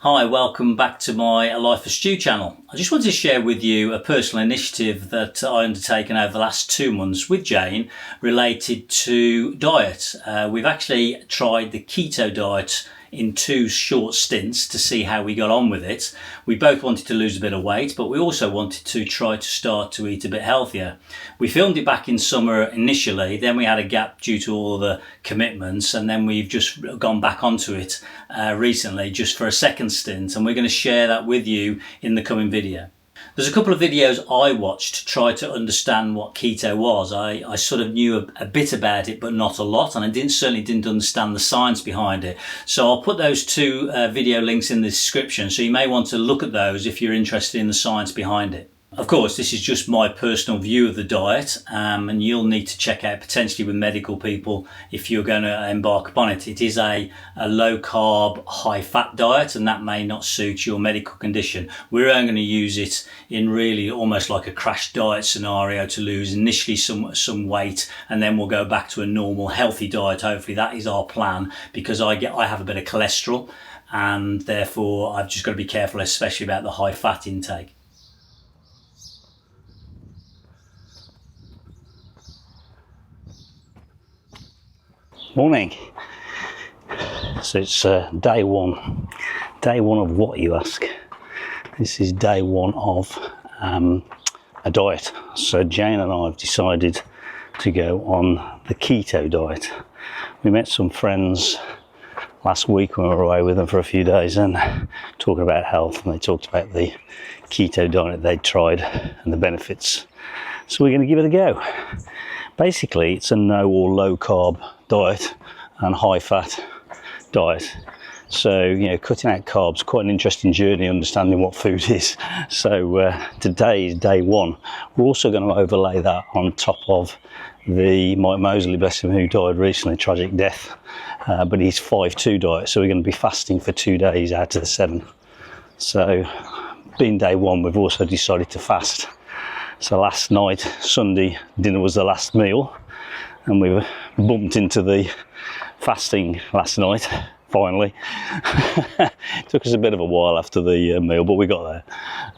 Hi, welcome back to my A Life of Stew channel. I just wanted to share with you a personal initiative that I undertaken over the last 2 months with Jane related to diet. We've actually tried the keto diet in 2 short stints to see how we got on with it. We both wanted to lose a bit of weight, but we also wanted to try to start to eat a bit healthier. We filmed it back in summer initially, then we had a gap due to all the commitments, and then we've just gone back onto it recently just for a second stint, and we're going to share that with you in the coming video. There's a couple of videos I watched to try to understand what keto was. I sort of knew a bit about it, but not a lot, and I certainly didn't understand the science behind it. So I'll put those 2 video links in the description, so you may want to look at those if you're interested in the science behind it. Of course, this is just my personal view of the diet, and you'll need to check out potentially with medical people if you're going to embark upon it. It is a low carb, high fat diet, and that may not suit your medical condition. We're only going to use it in really almost like a crash diet scenario to lose initially some weight, and then we'll go back to a normal healthy diet. Hopefully that is our plan, because I have a bit of cholesterol, and therefore I've just got to be careful, especially about the high fat intake. Morning. So it's day one. Day one of what, you ask? This is day one of a diet. So Jane and I have decided to go on the keto diet. We met some friends last week when we were away with them for a few days and talking about health, and they talked about the keto diet they'd tried and the benefits. So we're going to give it a go. Basically, it's a no or low carb diet and high fat diet. So, cutting out carbs, quite an interesting journey understanding what food is. So today is day one. We're also going to overlay that on top of the Mike Mosley, bless him, who died recently, tragic death, but he's 5-2 diet. So we're going to be fasting for 2 days out of the 7. So being day one, we've also decided to fast. So last night, Sunday, dinner was the last meal, and we were bumped into the fasting last night, finally. It took us a bit of a while after the meal, but we got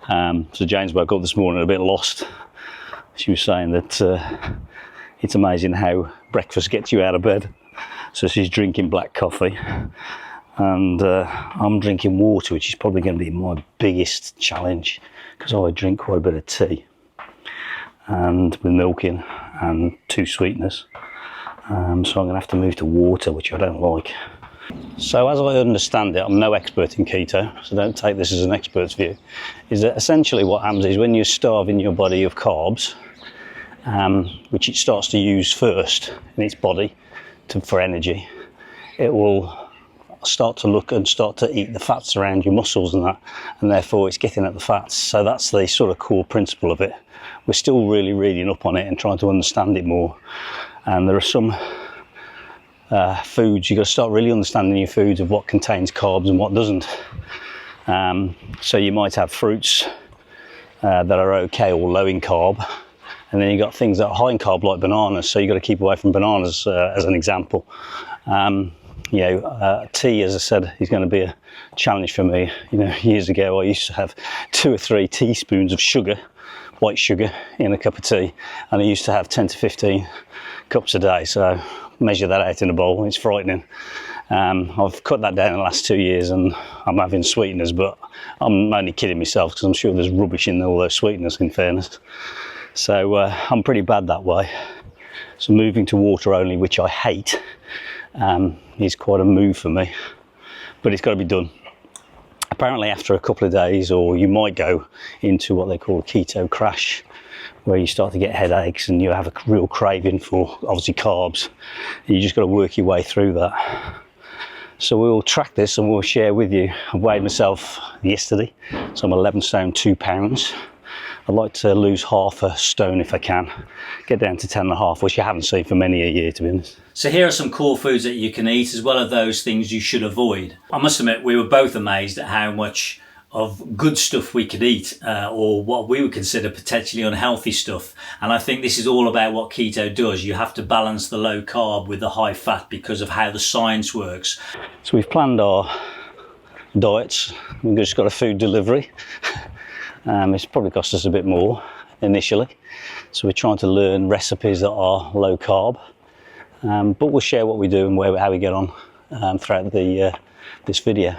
there. So James woke up this morning a bit lost. She was saying that it's amazing how breakfast gets you out of bed. So she's drinking black coffee, and I'm drinking water, which is probably going to be my biggest challenge, because I drink quite a bit of tea, and with milk in and 2 sweeteners. So I'm going to have to move to water, which I don't like. So as I understand it, I'm no expert in keto, so don't take this as an expert's view, is that essentially what happens is when you're starving your body of carbs, which it starts to use first in its body for energy, it will start to look and start to eat the fats around your muscles and that, and therefore it's getting at the fats. So that's the sort of core principle of it. We're still really reading up on it and trying to understand it more. And there are some foods, you've got to start really understanding your foods of what contains carbs and what doesn't. So you might have fruits that are okay or low in carb, and then you've got things that are high in carb like bananas, so you've got to keep away from bananas as an example. Tea, as I said, is going to be a challenge for me. Years ago I used to have 2 or 3 teaspoons of sugar, white sugar, in a cup of tea, and I used to have 10 to 15 cups a day. So measure that out in a bowl, it's frightening. I've cut that down in the last 2 years, and I'm having sweeteners, but I'm only kidding myself, because I'm sure there's rubbish in all those sweeteners, in fairness. So I'm pretty bad that way. So moving to water only, which I hate, is quite a move for me, but it's got to be done. Apparently after a couple of days, or you might go into what they call a keto crash, where you start to get headaches and you have a real craving for obviously carbs. You just got to work your way through that. So we'll track this and we'll share with you. I weighed myself yesterday, so I'm 11 stone 2 pounds. I'd like to lose half a stone if I can, get down to 10.5, which I haven't seen for many a year, to be honest. So here are some core foods that you can eat, as well as those things you should avoid. I must admit, we were both amazed at how much of good stuff we could eat, or what we would consider potentially unhealthy stuff. And I think this is all about what keto does. You have to balance the low carb with the high fat because of how the science works. So we've planned our diets. We've just got a food delivery. It's probably cost us a bit more initially, so we're trying to learn recipes that are low carb, but we'll share what we do and how we get on throughout this video.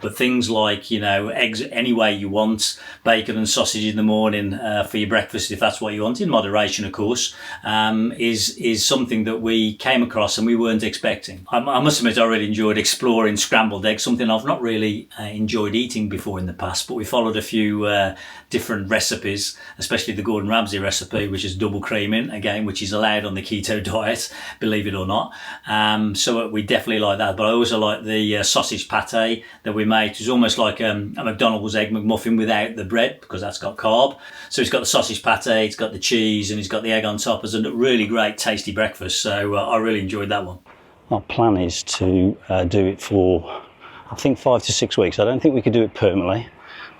But things like, you know, eggs any way you want, bacon and sausage in the morning for your breakfast, if that's what you want, in moderation of course, is something that we came across and we weren't expecting. I must admit I really enjoyed exploring scrambled eggs, something I've not really enjoyed eating before in the past, but we followed a few different recipes, especially the Gordon Ramsay recipe, which is double creaming, again, which is allowed on the keto diet, believe it or not. So we definitely like that, but I also like the sausage pate that we made. It's almost like a McDonald's egg McMuffin without the bread, because that's got carb. So it's got the sausage pate, it's got the cheese, and it's got the egg on top as a really great tasty breakfast. So I really enjoyed that one. Our plan is to do it for, I think, 5 to 6 weeks. I don't think we could do it permanently.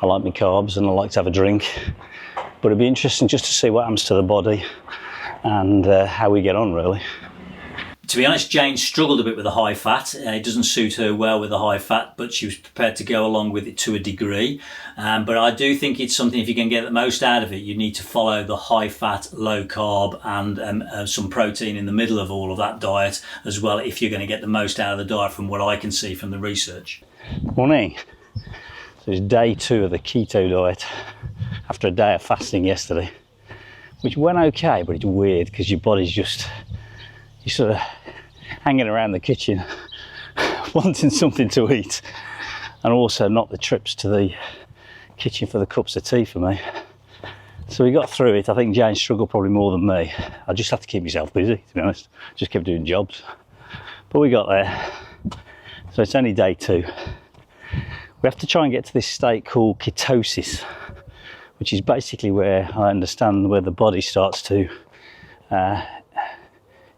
I like my carbs and I like to have a drink, but it'd be interesting just to see what happens to the body and how we get on, really. To be honest, Jane struggled a bit with the high fat. It doesn't suit her well with the high fat, but she was prepared to go along with it to a degree. But I do think it's something, if you can get the most out of it, you need to follow the high fat, low carb and some protein in the middle of all of that diet as well, if you're going to get the most out of the diet, from what I can see from the research. Morning. So it's day 2 of the keto diet after a day of fasting yesterday, which went okay, but it's weird because your body's just, you're sort of hanging around the kitchen wanting something to eat, and also not the trips to the kitchen for the cups of tea for me. So we got through it. I think Jane struggled probably more than me. I just had to keep myself busy, to be honest. Just kept doing jobs. But we got there. So it's only day 2. We have to try and get to this state called ketosis, which is basically where I understand where the body starts to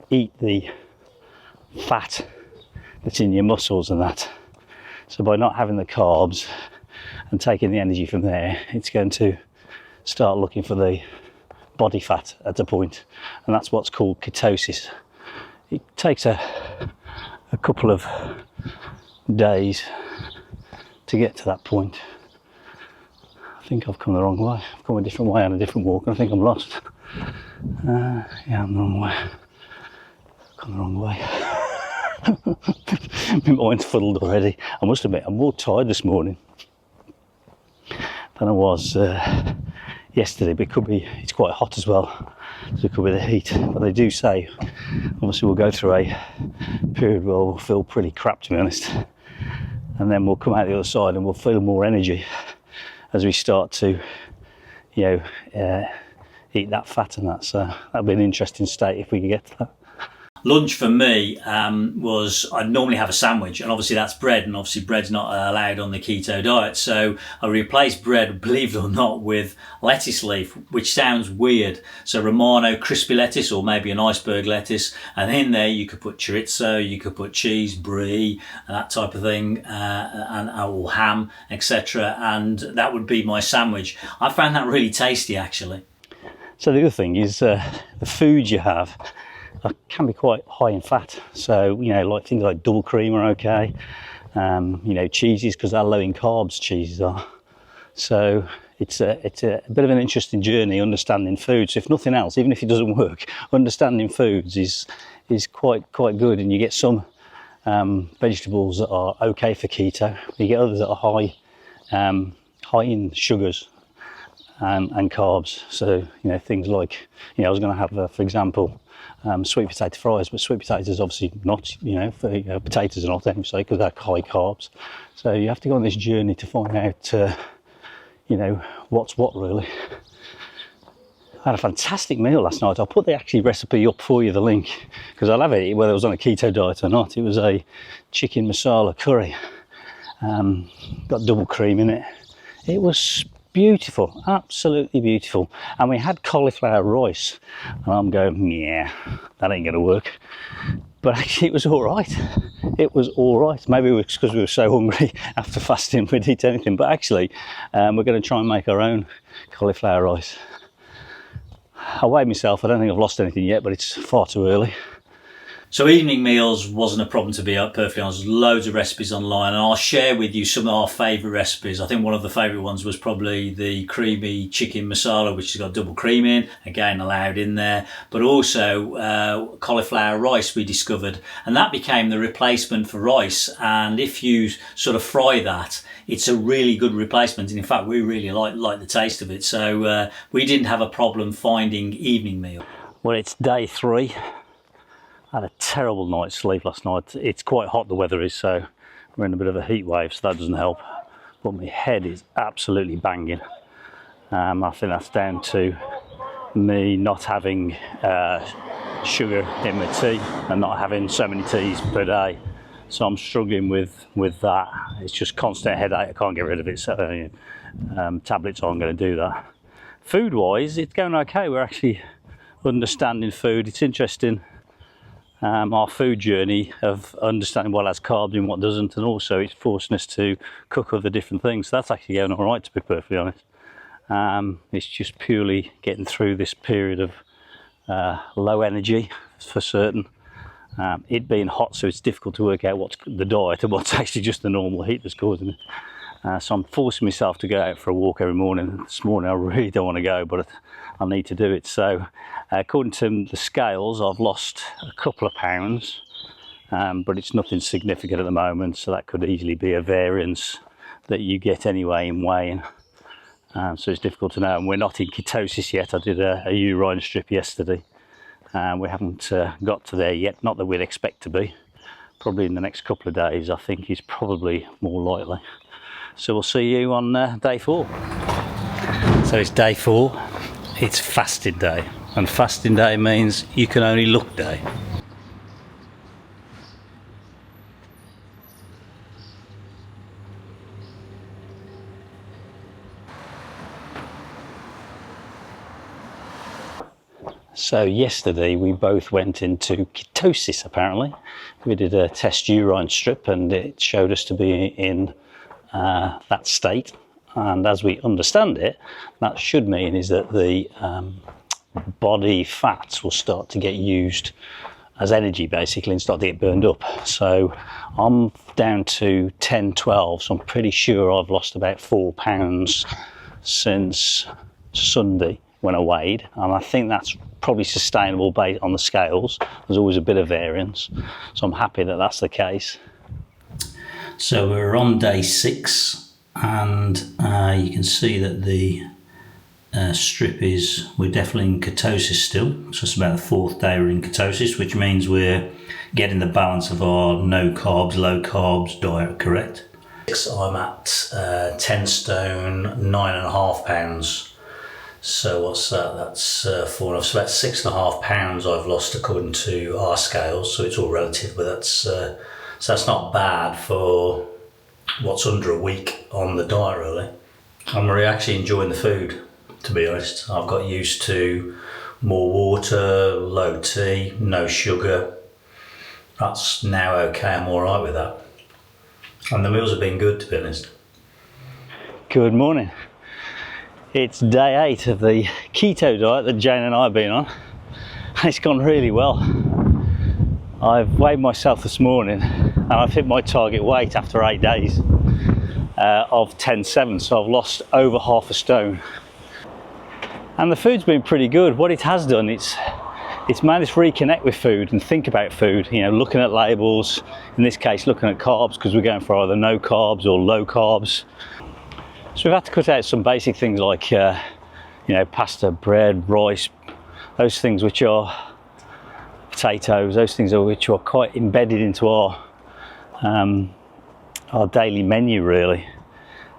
eat the fat that's in your muscles and that. So by not having the carbs and taking the energy from there, it's going to start looking for the body fat at a point, and that's what's called ketosis. It takes a couple of days to get to that point. I think I've come the wrong way. I've come a different way on a different walk, and I think I'm lost. Yeah, I'm the wrong way. The wrong way. My mind's fuddled already. I must admit, I'm more tired this morning than I was yesterday, but it's quite hot as well, so it could be the heat. But they do say, obviously we'll go through a period where we'll feel pretty crap, to be honest, and then we'll come out the other side and we'll feel more energy as we start to, you know, eat that fat and that. So that'll be an interesting state if we can get to that. Lunch for me was, I'd normally have a sandwich, and obviously that's bread, and obviously bread's not allowed on the keto diet. So I replaced bread, believe it or not, with lettuce leaf, which sounds weird. So Romano crispy lettuce, or maybe an iceberg lettuce, and in there you could put chorizo, you could put cheese, brie, and that type of thing, or ham, etc. And that would be my sandwich. I found that really tasty, actually. So the other thing is the food you have can be quite high in fat. So, you know, like things like double cream are okay. You know, cheeses, because they're low in carbs, cheeses are. So it's a bit of an interesting journey understanding food. So if nothing else, even if it doesn't work, understanding foods is quite good, and you get some vegetables that are okay for keto. You get others that are high in sugars and carbs. So, you know, things like, you know, I was going to have, for example, sweet potato fries, but sweet potatoes obviously not, you know, for, you know, potatoes are not anyway, because they're high carbs. So you have to go on this journey to find out, you know, what's what really. I had a fantastic meal last night. I'll put the actual recipe up for you, the link, because I'll have it whether I was on a keto diet or not. It was a chicken masala curry, got double cream in it. It was beautiful, absolutely beautiful. And we had cauliflower rice, and I'm going, yeah, that ain't gonna work. But actually it was all right. It was all right. Maybe it was because we were so hungry after fasting we'd eat anything, but actually we're going to try and make our own cauliflower rice. I weighed myself. I don't think I've lost anything yet, but it's far too early. So evening meals wasn't a problem, to be perfectly honest. There's loads of recipes online, and I'll share with you some of our favourite recipes. I think one of the favourite ones was probably the creamy chicken masala, which has got double cream in, again allowed in there, but also cauliflower rice we discovered, and that became the replacement for rice. And if you sort of fry that, it's a really good replacement, and in fact we really like the taste of it. So we didn't have a problem finding evening meal. Well, it's day 3. I had a terrible night's sleep last night. It's quite hot, the weather is, so we're in a bit of a heat wave, so that doesn't help. But my head is absolutely banging. I think that's down to me not having sugar in my tea and not having so many teas per day. So I'm struggling with that. It's just constant headache. I can't get rid of it. So tablets aren't going to do that. Food-wise, it's going okay. We're actually understanding food. It's interesting. Our food journey of understanding what has carbs and what doesn't, and also it's forcing us to cook other different things. So that's actually going all right, to be perfectly honest. It's just purely getting through this period of low energy for certain. It being hot, so it's difficult to work out what's the diet and what's actually just the normal heat that's causing it. So I'm forcing myself to go out for a walk every morning. This morning I really don't want to go, but I need to do it. So according to the scales, I've lost a couple of pounds, but it's nothing significant at the moment. So that could easily be a variance that you get anyway in weighing. So it's difficult to know. And we're not in ketosis yet. I did a urine strip yesterday. We haven't got to there yet. Not that we'd expect to be. Probably in the next couple of days, I think is probably more likely. So we'll see you on day 4. So it's day 4, it's fasting day, and fasting day means you can only look day. So yesterday we both went into ketosis apparently. We did a test urine strip and it showed us to be in that state, and as we understand it, that should mean is that the body fats will start to get used as energy basically and start to get burned up. So I'm down to 10-12, so I'm pretty sure I've lost about 4 pounds since Sunday when I weighed, and I think that's probably sustainable based on the scales. There's always a bit of variance, so I'm happy that that's the case. So we're on day 6, and you can see that the strip is, we're definitely in ketosis still. So it's about the 4th day we're in ketosis, which means we're getting the balance of our no carbs, low carbs diet correct. I'm at 10 stone, 9.5 pounds. So what's that? That's 4.5. So about 6.5 pounds I've lost according to our scales. So it's all relative, but so that's not bad for what's under a week on the diet, really. I'm really actually enjoying the food, to be honest. I've got used to more water, low tea, no sugar. That's now okay, I'm all right with that. And the meals have been good, to be honest. Good morning. It's day 8 of the keto diet that Jane and I have been on. It's gone really well. I've weighed myself this morning and I've hit my target weight after 8 days of 10.7, so I've lost over half a stone. And the food's been pretty good. What it has done, it's made us reconnect with food and think about food, you know, looking at labels, in this case looking at carbs, because we're going for either no carbs or low carbs. So we've had to cut out some basic things like you know, pasta, bread, rice, those things which are potatoes, those things which are quite embedded into our daily menu, really.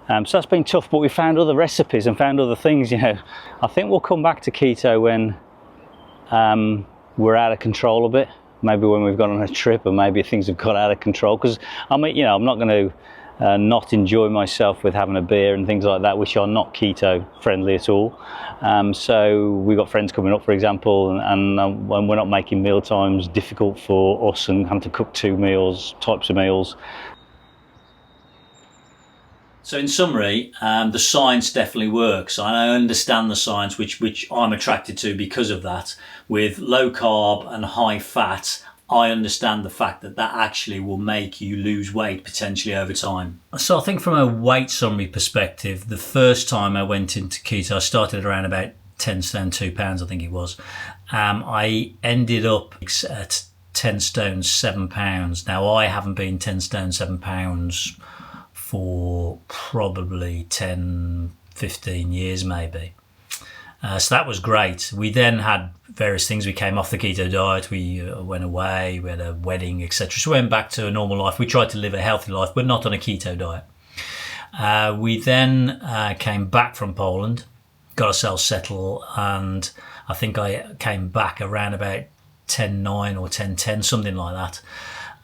So that's been tough, but we found other recipes and found other things, you know. I think we'll come back to keto when we're out of control a bit, maybe when we've gone on a trip, or maybe things have got out of control, because I mean, you know, I'm not going to not enjoy myself with having a beer and things like that, which are not keto friendly at all. So we've got friends coming up, for example, and when we're not making meal times difficult for us and having to cook 2 types of meals. So in summary, the science definitely works, and I understand the science, which I'm attracted to because of that. With low carb and high fat, I understand the fact that that actually will make you lose weight potentially over time. So I think from a weight summary perspective, the first time I went into keto, I started around about 10 stone 2 pounds, I think it was. I ended up at 10 stone 7 pounds. Now I haven't been 10 stone 7 pounds for probably 10, 15 years maybe. So that was great. We then had various things. We came off the keto diet. We went away. We had a wedding, etc. So we went back to a normal life. We tried to live a healthy life, but not on a keto diet. We then came back from Poland, got ourselves settled, and I think I came back around about 10.9 or 10.10, something like that.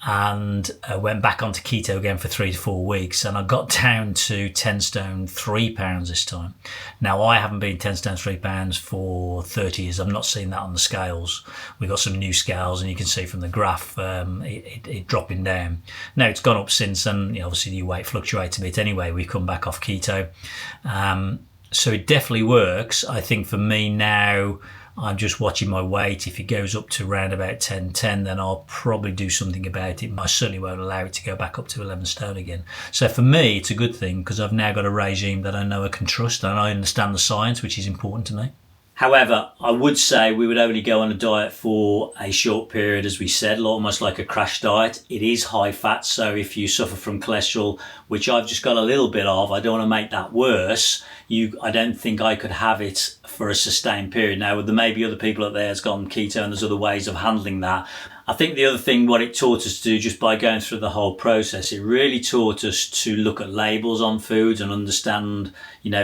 And went back onto keto again for 3 to 4 weeks, and I got down to 10 stone 3 pounds this time. Now I haven't been 10 stone 3 pounds for 30 years. I'm not seeing that on the scales. We got some new scales, and you can see from the graph it dropping down. Now it's gone up since, and obviously your weight fluctuates a bit anyway. We come back off keto, so it definitely works. I think for me now, I'm just watching my weight. If it goes up to around about 10.10, then I'll probably do something about it. I certainly won't allow it to go back up to 11 stone again. So for me, it's a good thing because I've now got a regime that I know I can trust, and I understand the science, which is important to me. However, I would say we would only go on a diet for a short period, as we said, almost like a crash diet. It is high fat, so if you suffer from cholesterol, which I've just got a little bit of, I don't want to make that worse. I don't think I could have it for a sustained period. Now, there may be other people out there that's gone keto, and there's other ways of handling that. I think the other thing, what it taught us to do just by going through the whole process, it really taught us to look at labels on foods and understand,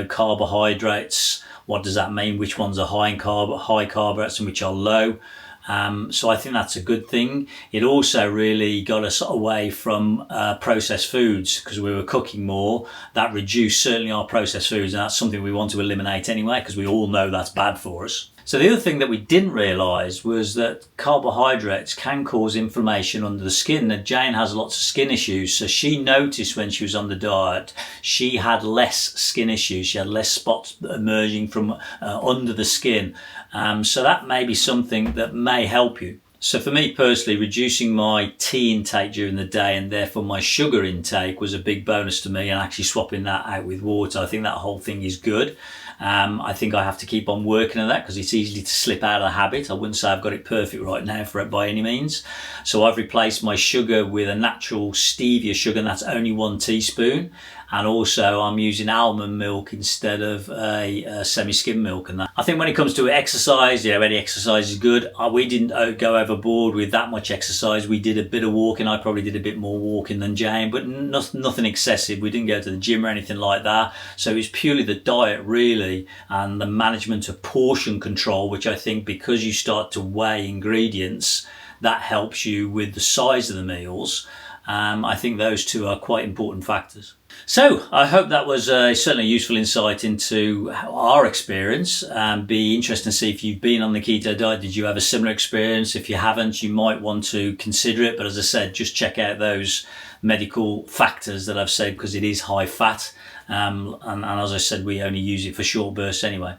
carbohydrates. What does that mean? Which ones are high carbohydrates and which are low? So I think that's a good thing. It also really got us away from processed foods because we were cooking more. That reduced certainly our processed foods, and that's something we want to eliminate anyway because we all know that's bad for us. So the other thing that we didn't realise was that carbohydrates can cause inflammation under the skin. Now, Jane has lots of skin issues, so she noticed when she was on the diet, she had less skin issues. She had less spots emerging from under the skin. So that may be something that may help you. So for me personally, reducing my tea intake during the day and therefore my sugar intake was a big bonus to me, and actually swapping that out with water. I think that whole thing is good. I think I have to keep on working on that because it's easy to slip out of the habit. I wouldn't say I've got it perfect right now for it by any means. So I've replaced my sugar with a natural stevia sugar, and that's only 1 teaspoon. And also I'm using almond milk instead of a semi-skim milk. And that, I think when it comes to exercise, any exercise is good. We didn't go overboard with that much exercise. We did a bit of walking. I probably did a bit more walking than Jane, but nothing excessive. We didn't go to the gym or anything like that. So it's purely the diet really, and the management of portion control, which I think because you start to weigh ingredients, that helps you with the size of the meals. I think those two are quite important factors. So I hope that was certainly a useful insight into our experience. Be interesting to see if you've been on the keto diet. Did you have a similar experience? If you haven't, you might want to consider it. But as I said, just check out those medical factors that I've said because it is high fat. And as I said, we only use it for short bursts anyway.